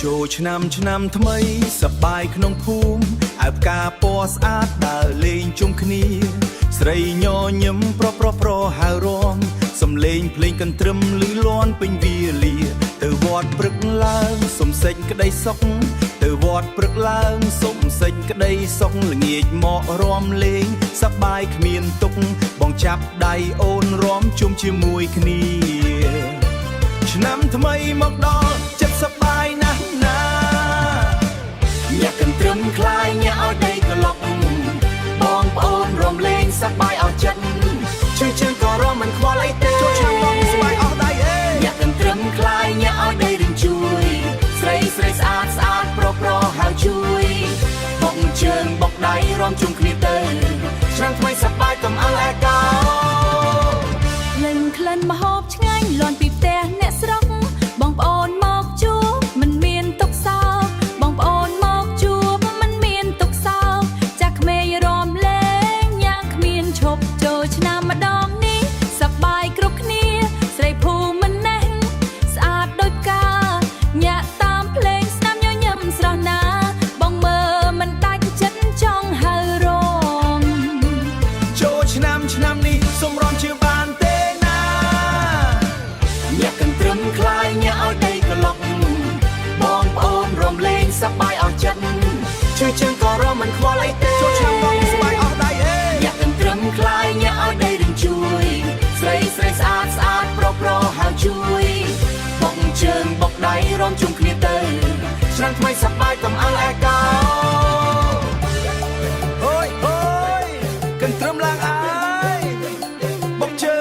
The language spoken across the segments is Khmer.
ចូលឆ្នាំថ្មីសប្បាយក្នុងភូមិអើផ្កាពណ៌ស្អាតដើរលេងជុំគ្នាស្រីញញឹមប្រហៅរំសំលេងភ្លេងកន្ទ្រឹមឮលាន់ពេញវាលាទៅវត្តព្រឹកឡើងសុំសេចក្តីសុខទៅវត្តព្រឹកឡើងសុំសេចក្តីសុខល្ងាចមករំលេងសប្បាយគ្មានទុក្ខបងចាប់ដៃអូនរំជុំជាមួយគ្នាឆ្នាំថ្មីមកដល់ចិត្តសប្បាយណាស់ណាញាក់កន្ទ្រឹមคลายញាក់ឲ្យដីក្លុកបងប្អូនរំលេងសប្បាយអស់ចិត្តជឿជឿនក៏រំមិនខ្វល់អីទេចូលឆ្នាំមកសប្បាយអស់ដៃញាក់កន្ទ្រឹមคลายញាក់ឲ្យដីរៀងជួយស្រីស្អាតប្រហៅជួយបុកជើងបុកដៃរំជុំគ្នាទៅឆ្នាំថ្មីសប្បាយកុំអើឯកោលិនក្លិនម្ហូបឆ្ងាញ់លាន់ពីផ្ទះអ្នកស្រុកបងប្អូនមកជួបមិនមានទុកសោកបងប្អូនមកជួបមិនមានទុកសោកចាស់ក្មេងរំលែងញាក់គ្មានឈប់ចូលឆ្នាំម្ដងនេះសប្បាយគ្រប់គ្នាស្រីភូមិមិនណេះស្អាតដូចផ្កាញាក់តាមភ្លេងស្នាមញញឹមស្រស់ណាបងមើលមិនដាច់ចិត្តចង់ហៅរំចូលឆ្នាំនេះសូមរំជឿបានទេណាញាក់កន្ទ្រឹមคลายញាក់ឲ្យដីក្លុកបងប្អូនរំលេងសប្បាយអស់ចិត្តជឿជឿនក៏រំមិនខ្វល់អីទេចូលឆ្នាំមកសប្បាយអស់ដៃញាក់កន្ទ្រឹមคลายញាក់ឲ្យដីរៀងជួយស្រីស្អាតប្រហៅជួយបុកជើងបុកដៃរំជុំគ្នាទៅឆ្នាំថ្មីសប្បាយកុំអើឯកោអូយកន្ទ្រឹមឡើងអើយបុកជើ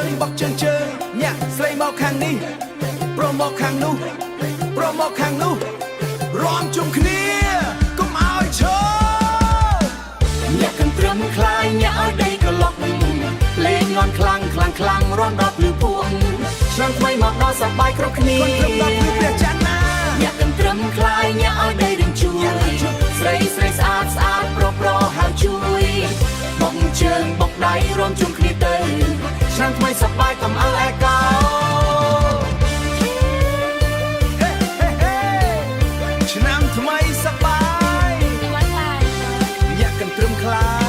ងបុកជើងញាក់ស្រីមកខាងនេះប្រមកខាងនោះរំជុំគ្នាកុំឲ្យឈរញាក់កន្ទ្រឹមคลายញាក់ឲ្យដីក្លុកលេងងន់ខ្លាំងរំដល់ភ្លឺពួងឆ្នាំថ្មីមកដល់សប្បាយគ្រប់គ្នាកន្ទ្រឹមដល់ភ្លឺព្រះច័ន្ទណាញាក់កន្ទ្រឹមคลายញាក់ឲ្យដីរៀងជួយស្រីស្អាតប្រហៅជួយបុកជើងបុកដៃរំជុំគ្នាទៅឆ្នាំថ្មីសប្បាយកុំអើឯកោឆ្នាំថ្មីសប្បាយញាក់កន្ទ្រឹមคลาย